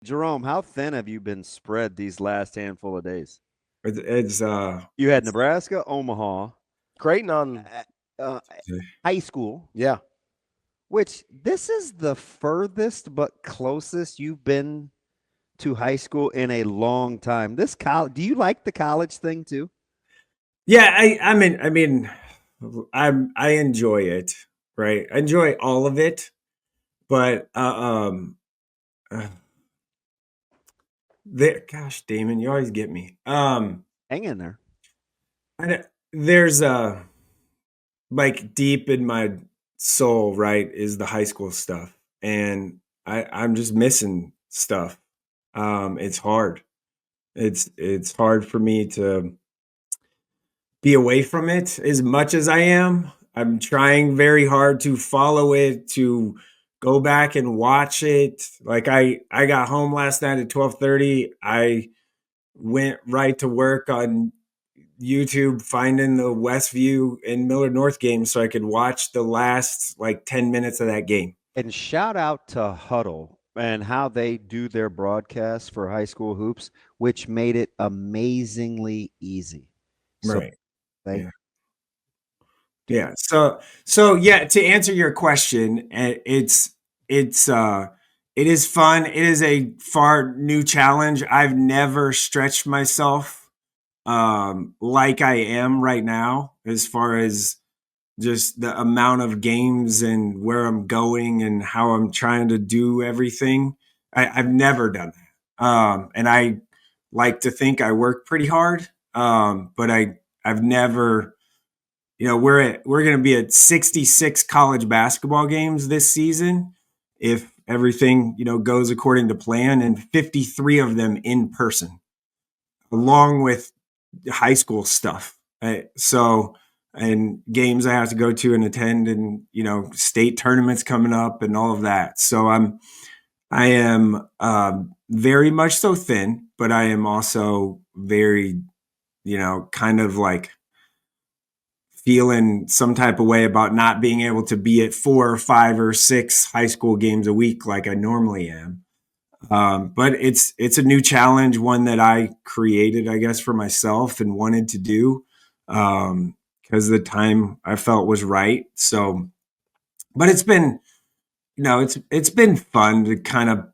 Jerome, how thin have you been spread these last handful of days? It's You had Nebraska, Omaha, Creighton on, uh, high school, yeah. which this is the furthest but closest you've been to high school in a long time. This college, do you like the college thing too? yeah. I enjoy it, right? I enjoy all of it, but uh, gosh, Damon, you always get me. Hang in there. There's like deep in my soul, right, is the high school stuff, and I'm just missing stuff. It's hard. It's hard for me to be away from it as much as I am. I'm trying very hard to follow it, to go back and watch it. Like I got home last night at 12:30. I went right to work on YouTube finding the Westview and Millard North game so I could watch the last like 10 minutes of that game. And shout out to Huddle and how they do their broadcasts for high school hoops, which made it amazingly easy. So Right. they, Yeah. Yeah. So yeah, to answer your question, it is fun. It is a far new challenge. I've never stretched myself like I am right now as far as just the amount of games and where I'm going and how I'm trying to do everything. I've never done that. And I like to think I work pretty hard. But I've never, we're going to be at 66 college basketball games this season if everything, goes according to plan, and 53 of them in person, along with high school stuff. So, and games I have to go to and attend, and, state tournaments coming up and all of that. So I am very much so thin, but I am also very, kind of like feeling some type of way about not being able to be at 4 or 5 or 6 high school games a week like I normally am. But it's a new challenge, one that I created, I guess, for myself and wanted to do because the time I felt was right. So, but it's been, it's been fun to kind of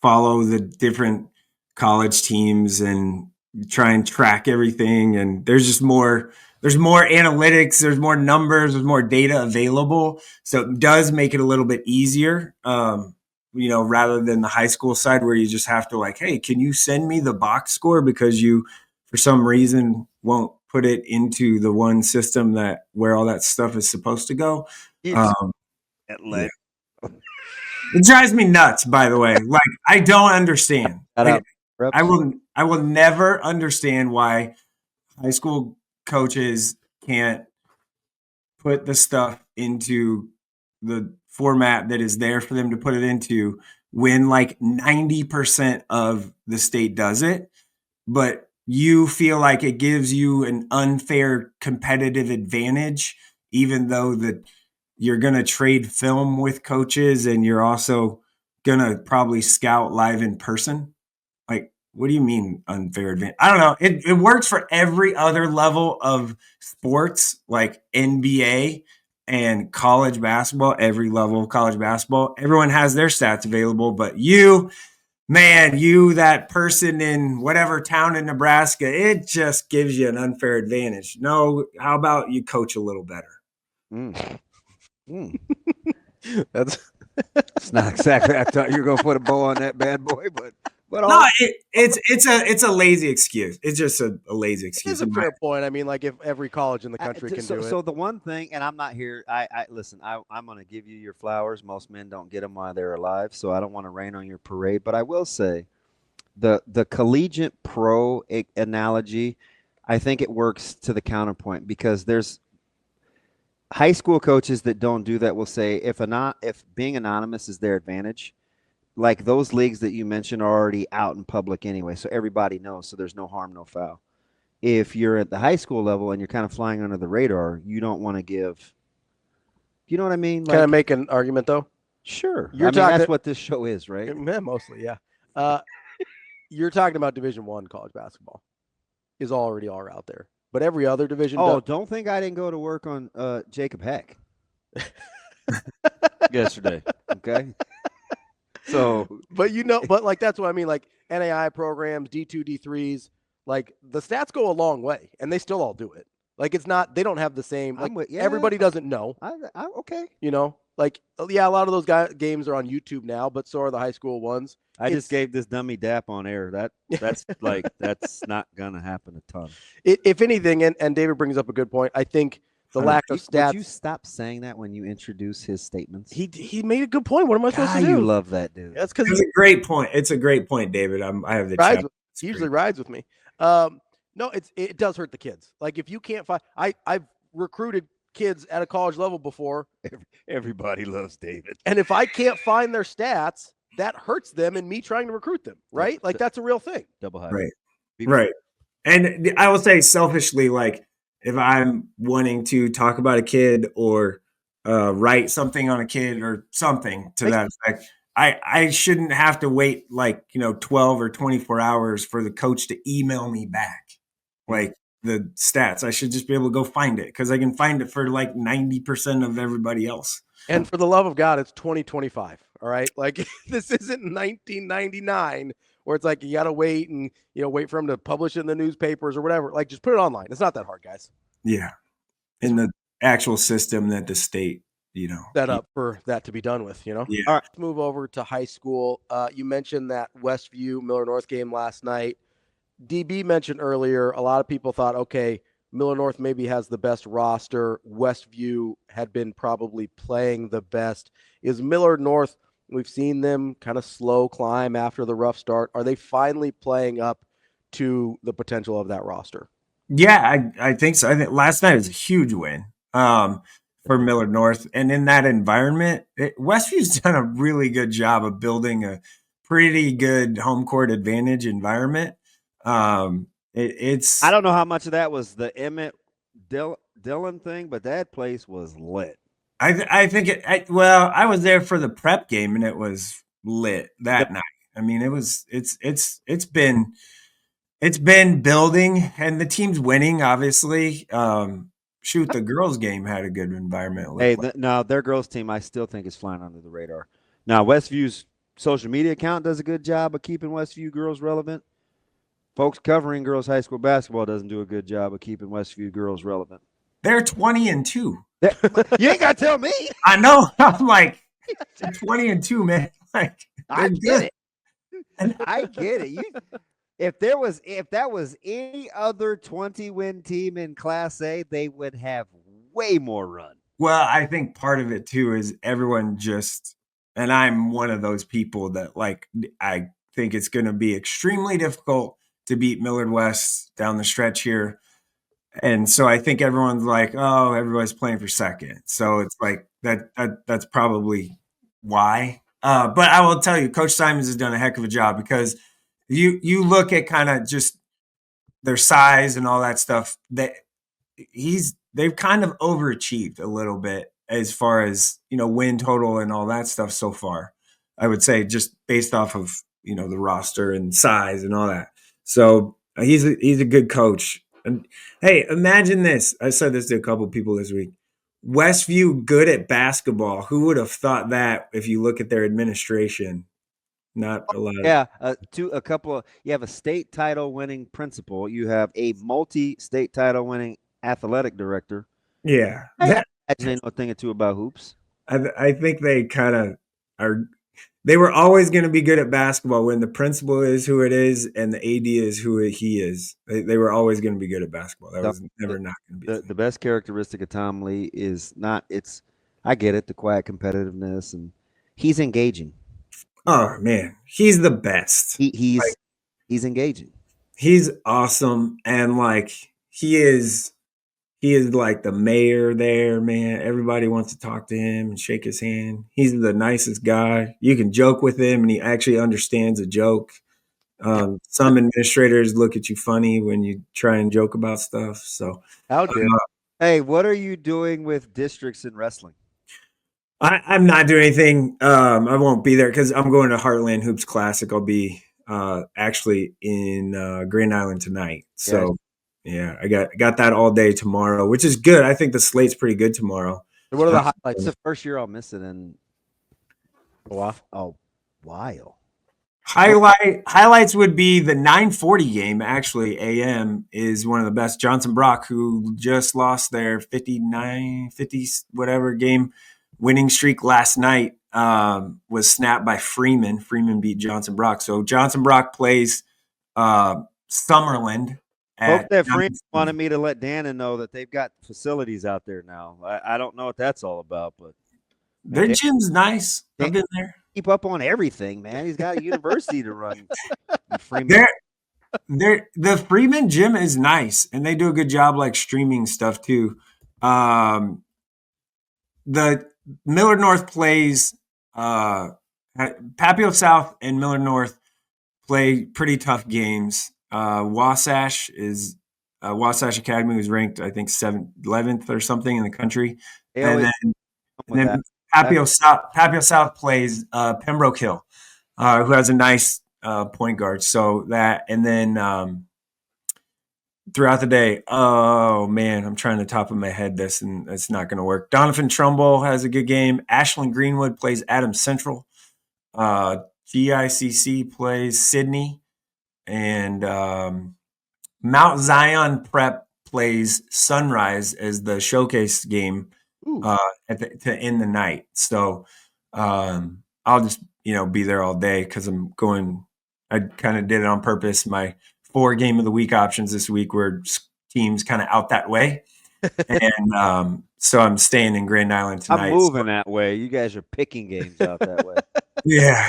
follow the different college teams and try and track everything. And there's more analytics, there's more numbers, there's more data available. So it does make it a little bit easier. Rather than the high school side where you just have to like, hey, can you send me the box score because you, for some reason, won't put it into the one system that where all that stuff is supposed to go. Yeah. It drives me nuts, by the way. Like, I don't understand. Like, I will never understand why high school coaches can't put the stuff into the format that is there for them to put it into when like 90% of the state does it, but you feel like it gives you an unfair competitive advantage, even though that you're going to trade film with coaches and you're also going to probably scout live in person. Like, what do you mean unfair advantage? I don't know. It works for every other level of sports, like NBA and college basketball, every level of college basketball. Everyone has their stats available, but you, that person in whatever town in Nebraska, it just gives you an unfair advantage. No, how about you coach a little better? That's not exactly. I thought you were going to put a bow on that bad boy, but no, it's a lazy excuse. It's just a lazy excuse. It's a fair point. I mean, like if every college in the country can do it. So the one thing, and I'm not here. I listen. I'm going to give you your flowers. Most men don't get them while they're alive, so I don't want to rain on your parade. But I will say, the collegiate pro analogy, I think it works to the counterpoint because there's high school coaches that don't do that will say if being anonymous is their advantage, like those leagues that you mentioned are already out in public anyway, so everybody knows, so there's no harm, no foul. If you're at the high school level and you're kind of flying under the radar, you don't want to give, you know what I mean? Can I make an argument though? Sure. That's what this show is, right? Yeah, mostly, yeah. You're talking about Division I college basketball is already all out there. But every other division. Don't think I didn't go to work on Jacob Heck yesterday. Okay. So, but like that's what I mean. Like NAI programs, D2, D3s, like the stats go a long way, and they still all do it. Like it's not, they don't have the same. Like everybody doesn't know. Okay. Like a lot of those games are on YouTube now, but so are the high school ones. I just gave this dummy dap on air. That's like that's not gonna happen a ton. If anything, and David brings up a good point. I think the lack of stats. Would you stop saying that when you introduce his statements? He made a good point. What am I supposed to do? You love that dude. That's because it's a great point. It's a great point, David. I have the chat. He usually rides with me. No, it does hurt the kids. Like if you can't find, I've recruited kids at a college level before. Everybody loves David. And if I can't find their stats, that hurts them and me trying to recruit them, right? Like that's a real thing. Double high. Right. And I will say selfishly, like if I'm wanting to talk about a kid or write something on a kid or something to that effect, I shouldn't have to wait 12 or 24 hours for the coach to email me back like the stats. I should just be able to go find it because I can find it for like 90% of everybody else. And for the love of God, it's 2025. All right. Like this isn't 1999 where it's like you got to wait and, wait for them to publish it in the newspapers or whatever. Like just put it online. It's not that hard, guys. Yeah. In the actual system that the state, set up for that to be done with, Yeah. All right, let's move over to high school. You mentioned that Westview Millard North game last night. DB mentioned earlier, a lot of people thought, okay, Millard North maybe has the best roster. Westview had been probably playing the best. Is Millard North, we've seen them kind of slow climb after the rough start. Are they finally playing up to the potential of that roster? Yeah, I think so. I think last night was a huge win for Millard North. And in that environment, Westview's done a really good job of building a pretty good home court advantage environment. It's I don't know how much of that was the Emmett Dillon thing, but that place was lit. I think I was there for the prep game and it was lit that night. I mean, it's been building and the team's winning, obviously. The girls' game had a good environment. Their girls' team, I still think is flying under the radar. Now, Westview's social media account does a good job of keeping Westview girls relevant. Folks covering girls' high school basketball doesn't do a good job of keeping Westview girls relevant. They're 20-2. You ain't got to tell me. I know. I'm like 20-2, man. Like I get it. I get it. If that was any other 20-win team in Class A, they would have way more run. Well, I think part of it too is everyone and I'm one of those people that I think it's going to be extremely difficult to beat Millard West down the stretch here. And so I think everyone's like, oh, everybody's playing for second. So it's like that's probably why. But I will tell you, Coach Simons has done a heck of a job because you look at kind of just their size and all that stuff that they've kind of overachieved a little bit as far as, win total and all that stuff so far. I would say just based off of, the roster and size and all that. So he's a good coach. And hey, imagine this. I said this to a couple of people this week. Westview good at basketball. Who would have thought that if you look at their administration? Not a lot. Yeah, you have a state title winning principal. You have a multi-state title winning athletic director. Yeah. I imagine they know a thing or two about hoops. I think they kind of are. They were always going to be good at basketball when the principal is who it is and the AD is who he is. They were always going to be good at basketball. That was never not going to be. The best characteristic of Tom Lee is I get it, the quiet competitiveness, and he's engaging. Oh man, he's the best. He's engaging. He's awesome, and he is like the mayor there, man. Everybody wants to talk to him and shake his hand. He's the nicest guy. You can joke with him, and he actually understands a joke. Some administrators look at you funny when you try and joke about stuff. So, how dare? Hey, what are you doing with districts in wrestling? I'm not doing anything. I won't be there because I'm going to Heartland Hoops Classic. I'll be actually in Grand Island tonight. So yeah, I got that all day tomorrow, which is good. I think the slate's pretty good tomorrow. What are the highlights? It's the first year I'll miss it in a while. Highlights would be the 9:40 game. Actually, AM is one of the best. Johnson Brock, who just lost their 50 whatever game winning streak last night, was snapped by Freeman. Freeman beat Johnson Brock. So Johnson Brock plays Summerland. Folks that Freeman wanted me to let Dannon know that they've got facilities out there now. I don't know what that's all about, but their gym's nice. I've been there. Keep up on everything, man. He's got a university to run. Freeman. The Freeman gym is nice, and they do a good job like streaming stuff too. The Millard North plays Papio South and Millard North play pretty tough games. Wasatch Academy was ranked, I think, 11th or something in the country, and then Papio South plays Pembroke Hill, who has a nice point guard. So that, and then throughout the day, oh man, I'm trying to top of my head this, and it's not going to work. Donovan Trumbull has a good game. Ashland Greenwood plays Adams Central. GICC plays Sydney, and Mount Zion Prep plays Sunrise as the showcase game to end the night. So I'll just be there all day because I'm going. I kind of did it on purpose. My 4 game of the week options this week were teams kind of out that way, and so I'm staying in Grand Island tonight. I'm moving that way. You guys are picking games out that way. Yeah,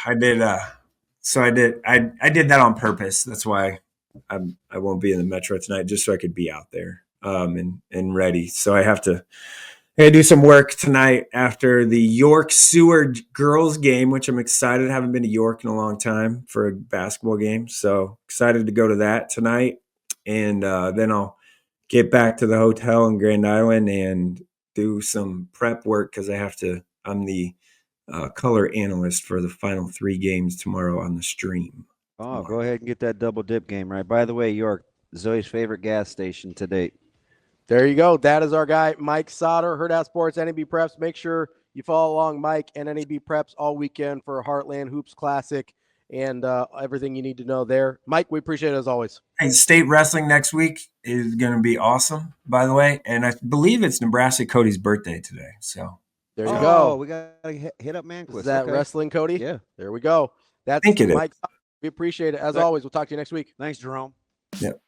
I did. So I did that on purpose. That's why I won't be in the Metro tonight, just so I could be out there and ready. So I gotta do some work tonight after the York Seward girls game, which I'm excited. I haven't been to York in a long time for a basketball game, so excited to go to that tonight. And then I'll get back to the hotel in Grand Island and do some prep work because I'm the color analyst for the final 3 games tomorrow on the stream. Oh, go ahead and get that double dip game right. By the way, York, Zoe's favorite gas station to date. There you go. That is our guy, Mike Sautter, Hurrdat Sports, NEBPreps. Make sure you follow along Mike and NEBPreps all weekend for Heartland Hoops Classic and everything you need to know there. Mike, we appreciate it as always. Hey, state wrestling next week is going to be awesome, by the way. And I believe it's Nebraska Cody's birthday today. So there you go. We got to hit up Manquist. Is that wrestling, Cody? Yeah. There we go. That's I think it Mike. is. We appreciate it. As always, we'll talk to you next week. Thanks, Jerome. Yep.